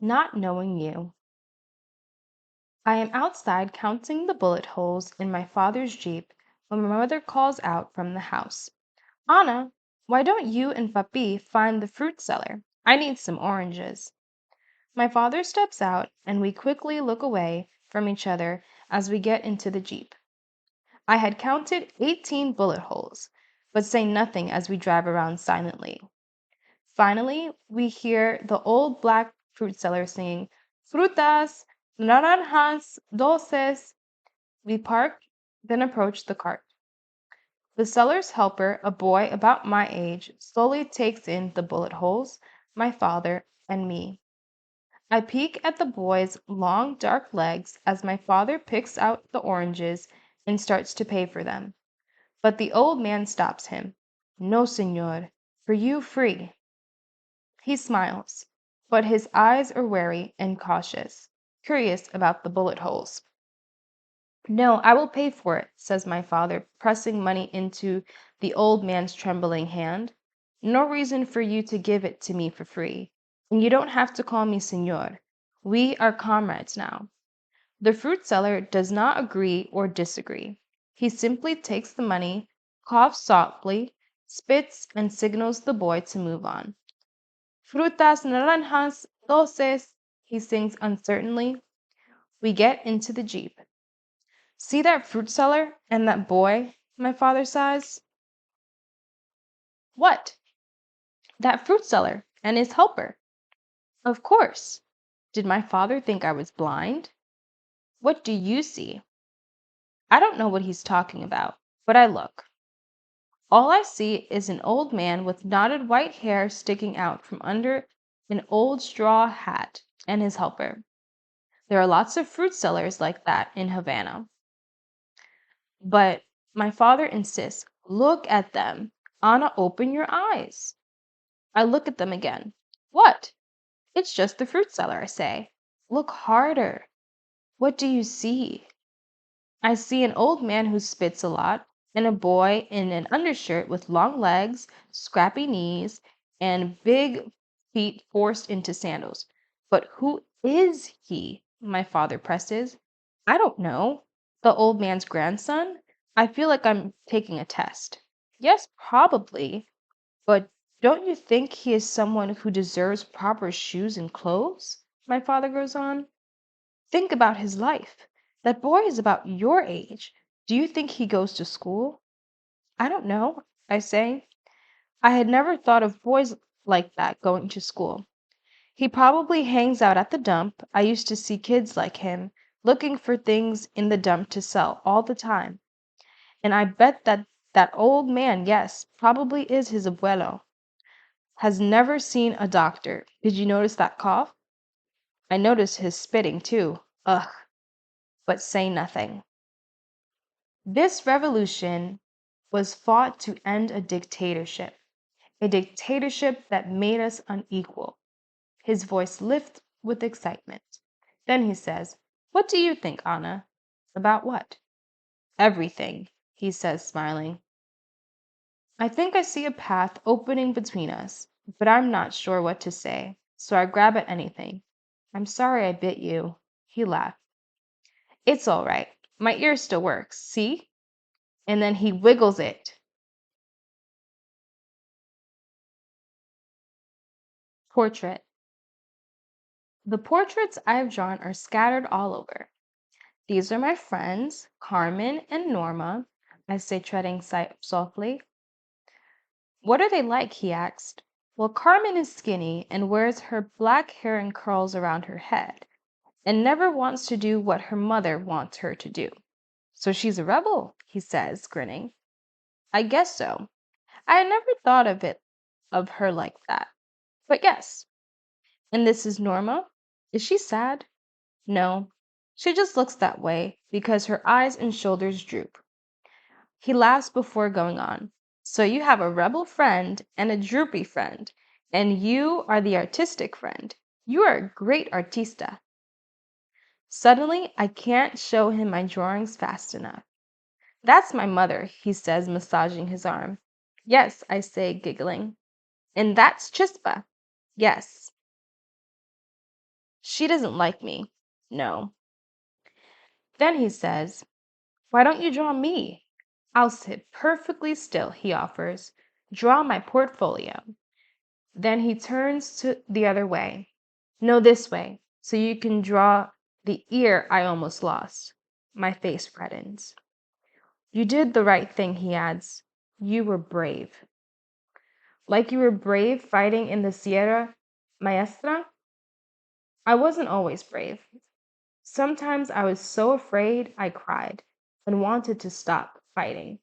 Not knowing you. I am outside counting the bullet holes in my father's Jeep when my mother calls out from the house. Anna, why don't you and Papi find the fruit cellar? I need some oranges. My father steps out and we quickly look away from each other as we get into the Jeep. I had counted 18 bullet holes, but say nothing as we drive around silently. Finally, we hear the old black fruit seller singing, Frutas, naranjas, dulces. We park, then approach the cart. The seller's helper, a boy about my age, slowly takes in the bullet holes, my father, and me. I peek at the boy's long, dark legs as my father picks out the oranges and starts to pay for them. But the old man stops him. No, señor, for you free. He smiles, but his eyes are wary and cautious, curious about the bullet holes. No, I will pay for it, says my father, pressing money into the old man's trembling hand. No reason for you to give it to me for free. And you don't have to call me señor. We are comrades now. The fruit seller does not agree or disagree. He simply takes the money, coughs softly, spits, and signals the boy to move on. Frutas, naranjas, dulces, he sings uncertainly. We get into the Jeep. See that fruit seller and that boy, my father sighs. What? That fruit seller and his helper. Of course. Did my father think I was blind? What do you see? I don't know what he's talking about, but I look. All I see is an old man with knotted white hair sticking out from under an old straw hat and his helper. There are lots of fruit sellers like that in Havana. But my father insists, look at them. Anna, open your eyes. I look at them again. What? It's just the fruit seller, I say. Look harder. What do you see? I see an old man who spits a lot, and a boy in an undershirt with long legs, scrappy knees, and big feet forced into sandals. But who is he? My father presses. I don't know. The old man's grandson? I feel like I'm taking a test. Yes, probably. But don't you think he is someone who deserves proper shoes and clothes? My father goes on. Think about his life. That boy is about your age. Do you think he goes to school? I don't know, I say. I had never thought of boys like that going to school. He probably hangs out at the dump. I used to see kids like him looking for things in the dump to sell all the time. And I bet that old man, yes, probably is his abuelo, has never seen a doctor. Did you notice that cough? I noticed his spitting too. Ugh, but say nothing. This revolution was fought to end a dictatorship that made us unequal. His voice lifts with excitement. Then he says, what do you think, Anna? About what? Everything, he says, smiling. I think I see a path opening between us, but I'm not sure what to say, so I grab at anything. I'm sorry I bit you. He laughed. It's all right. My ear still works, see? And then he wiggles it. Portrait. The portraits I've drawn are scattered all over. These are my friends, Carmen and Norma, I say, treading softly. What are they like? He asked. Well, Carmen is skinny and wears her black hair in curls around her head, and never wants to do what her mother wants her to do. So she's a rebel, he says, grinning. I guess so. I had never thought of her like that. But yes. And this is Norma. Is she sad? No. She just looks that way because her eyes and shoulders droop. He laughs before going on. So you have a rebel friend and a droopy friend, and you are the artistic friend. You are a great artista. Suddenly, I can't show him my drawings fast enough. That's my mother, he says, massaging his arm. Yes, I say, giggling. And that's Chispa. Yes. She doesn't like me. No. Then he says, "Why don't you draw me?" "I'll sit perfectly still," he offers. "Draw my portfolio." Then he turns to the other way. "No, this way, so you can draw the ear I almost lost." My face reddens. "You did the right thing," he adds. "You were brave." "Like you were brave fighting in the Sierra Maestra?" I wasn't always brave. Sometimes I was so afraid I cried and wanted to stop fighting.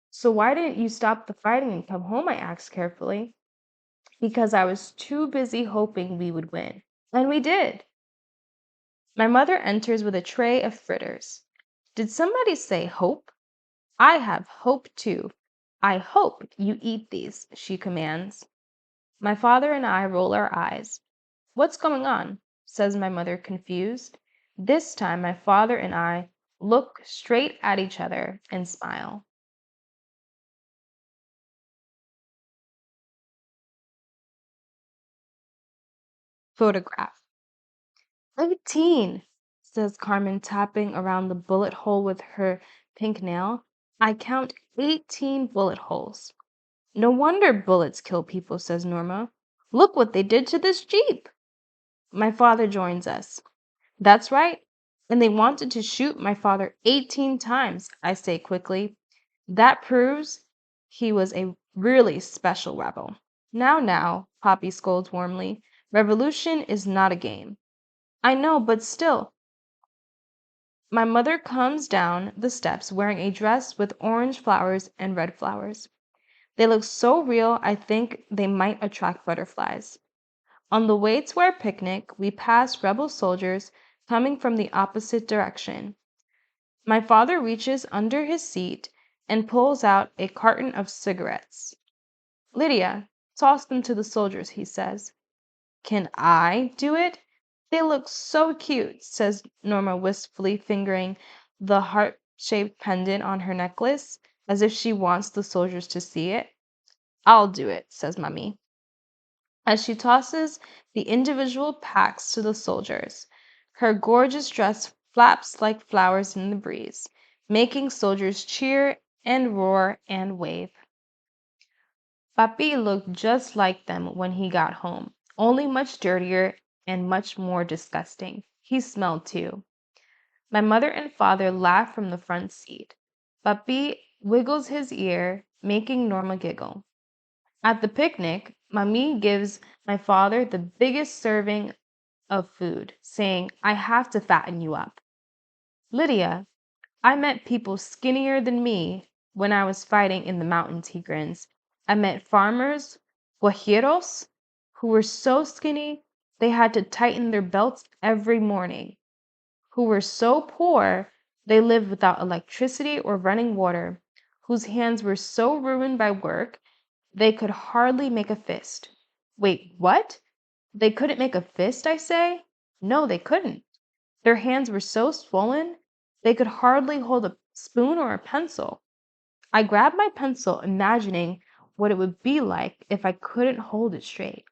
"So why didn't you stop the fighting and come home?" I asked carefully. "Because I was too busy hoping we would win." And we did. My mother enters with a tray of fritters. Did somebody say hope? I have hope too. I hope you eat these, she commands. My father and I roll our eyes. "What's going on?" says my mother, confused. This time my father and I look straight at each other and smile. Photograph. 18, says Carmen, tapping around the bullet hole with her pink nail. I count 18 bullet holes. "No wonder bullets kill people," says Norma. "Look what they did to this Jeep." My father joins us. "That's right. And they wanted to shoot my father 18 times," I say quickly. "That proves he was a really special rebel." Now, Poppy scolds warmly. "Revolution is not a game." "I know, but still." My mother comes down the steps wearing a dress with orange flowers and red flowers. They look so real, I think they might attract butterflies. On the way to our picnic, we pass rebel soldiers coming from the opposite direction. My father reaches under his seat and pulls out a carton of cigarettes. "Lydia, toss them to the soldiers," he says. "Can I do it? They look so cute," says Norma wistfully, fingering the heart-shaped pendant on her necklace, as if she wants the soldiers to see it. "I'll do it," says Mummy, as she tosses the individual packs to the soldiers. Her gorgeous dress flaps like flowers in the breeze, making soldiers cheer and roar and wave. Papi looked just like them when he got home, only much dirtier and much more disgusting. He smelled too. My mother and father laugh from the front seat. Papi wiggles his ear, making Norma giggle. At the picnic, Mami gives my father the biggest serving of food, saying, "I have to fatten you up." "Lydia, I met people skinnier than me when I was fighting in the mountains," he grins. "I met farmers, guajiros, who were so skinny they had to tighten their belts every morning, who were so poor they lived without electricity or running water, whose hands were so ruined by work they could hardly make a fist." Wait, what? They couldn't make a fist, I say? No, they couldn't. Their hands were so swollen they could hardly hold a spoon or a pencil. I grabbed my pencil, imagining what it would be like if I couldn't hold it straight.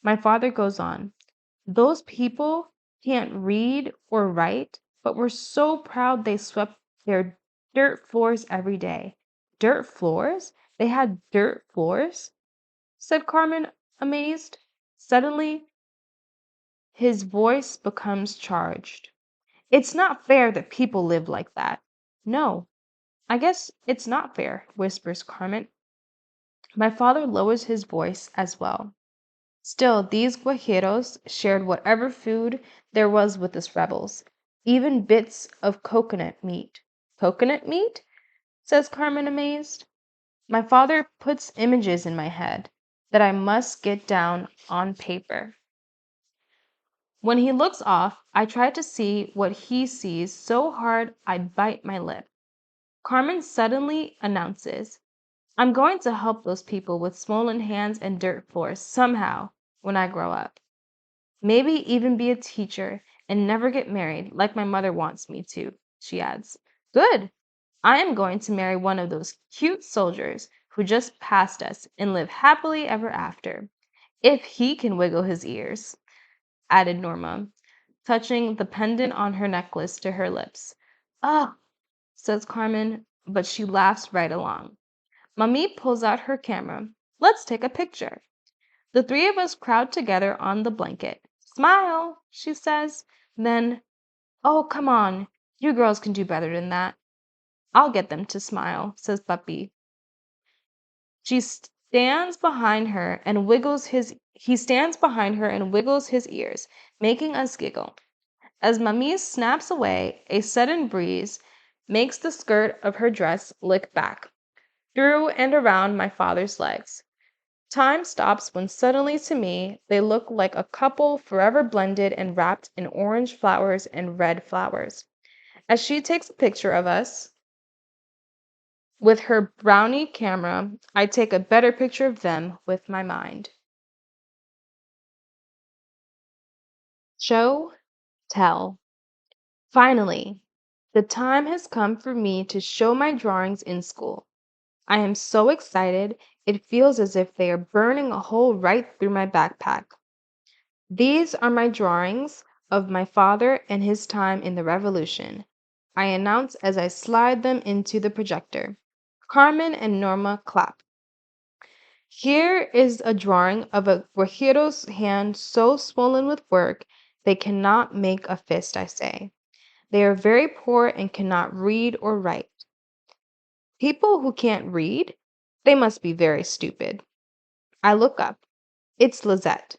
My father goes on, "Those people can't read or write, but were so proud they swept their dirt floors every day." "Dirt floors? They had dirt floors?" said Carmen, amazed. Suddenly, his voice becomes charged. "It's not fair that people live like that." "No, I guess it's not fair," whispers Carmen. My father lowers his voice as well. Still, these guajeros shared whatever food there was with us rebels, even bits of coconut meat. "Coconut meat?" says Carmen, amazed. My father puts images in my head that I must get down on paper. When he looks off, I try to see what he sees so hard I bite my lip. Carmen suddenly announces, "I'm going to help those people with swollen hands and dirt floors somehow when I grow up. Maybe even be a teacher and never get married like my mother wants me to," she adds. "Good! I am going to marry one of those cute soldiers who just passed us and live happily ever after, if he can wiggle his ears." added Norma, touching the pendant on her necklace to her lips. Ah, says Carmen, but she laughs right along. Mummy pulls out her camera. Let's take a picture. The three of us crowd together on the blanket. Smile, she says. Then, oh, come on. You girls can do better than that. I'll get them to smile, says Puppy. She stands behind her and wiggles his he stands behind her and wiggles his ears, making us giggle. As Mummy snaps away, a sudden breeze makes the skirt of her dress lick back, through and around my father's legs. Time stops when suddenly to me they look like a couple forever blended and wrapped in orange flowers and red flowers. As she takes a picture of us with her brownie camera, I take a better picture of them with my mind. Show, tell. Finally, the time has come for me to show my drawings in school. I am so excited, it feels as if they are burning a hole right through my backpack. These are my drawings of my father and his time in the Revolution, I announce as I slide them into the projector. Carmen and Norma clap. Here is a drawing of a guajiro's hand so swollen with work they cannot make a fist, I say. They are very poor and cannot read or write. People who can't read? They must be very stupid. I look up. It's Lizette.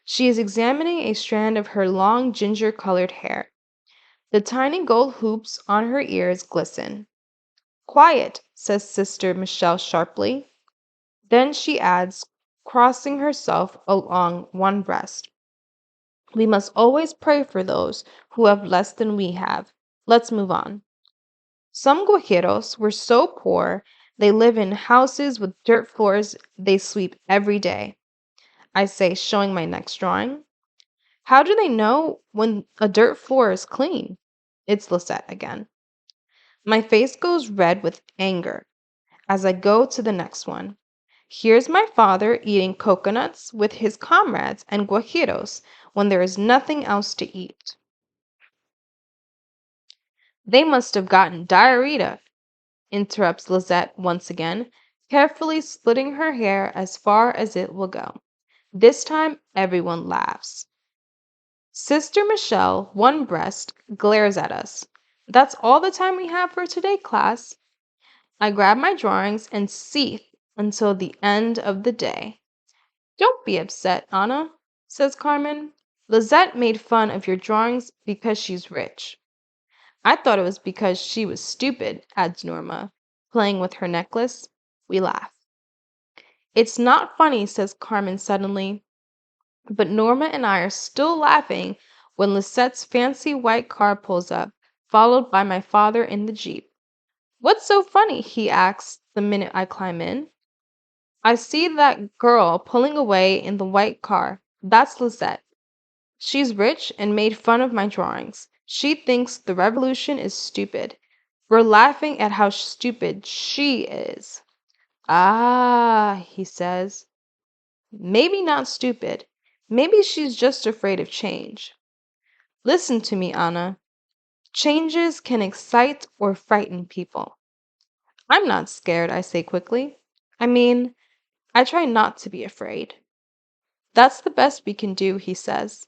She is examining a strand of her long ginger-colored hair. The tiny gold hoops on her ears glisten. Quiet, says Sister Michelle sharply. Then she adds, crossing herself along one breast. We must always pray for those who have less than we have. Let's move on. Some guajiros were so poor they live in houses with dirt floors they sweep every day. I say, showing my next drawing. How do they know when a dirt floor is clean? It's Lisette again. My face goes red with anger as I go to the next one. Here's my father eating coconuts with his comrades and guajiros when there is nothing else to eat. They must have gotten diarrhea, interrupts Lizette once again, carefully splitting her hair as far as it will go. This time, everyone laughs. Sister Michelle, one breast, glares at us. That's all the time we have for today, class. I grab my drawings and seethe until the end of the day. Don't be upset, Anna, says Carmen. Lizette made fun of your drawings because she's rich. I thought it was because she was stupid, adds Norma, playing with her necklace. We laugh. It's not funny, says Carmen suddenly, but Norma and I are still laughing when Lisette's fancy white car pulls up, followed by my father in the Jeep. What's so funny? He asks the minute I climb in. I see that girl pulling away in the white car. That's Lisette. She's rich and made fun of my drawings. She thinks the revolution is stupid. We're laughing at how stupid she is. Ah, he says. Maybe not stupid. Maybe she's just afraid of change. Listen to me, Anna. Changes can excite or frighten people. I'm not scared, I say quickly. I mean, I try not to be afraid. That's the best we can do, he says.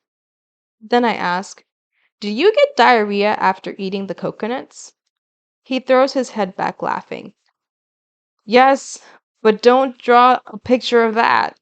Then I ask, do you get diarrhea after eating the coconuts? He throws his head back laughing. Yes, but don't draw a picture of that.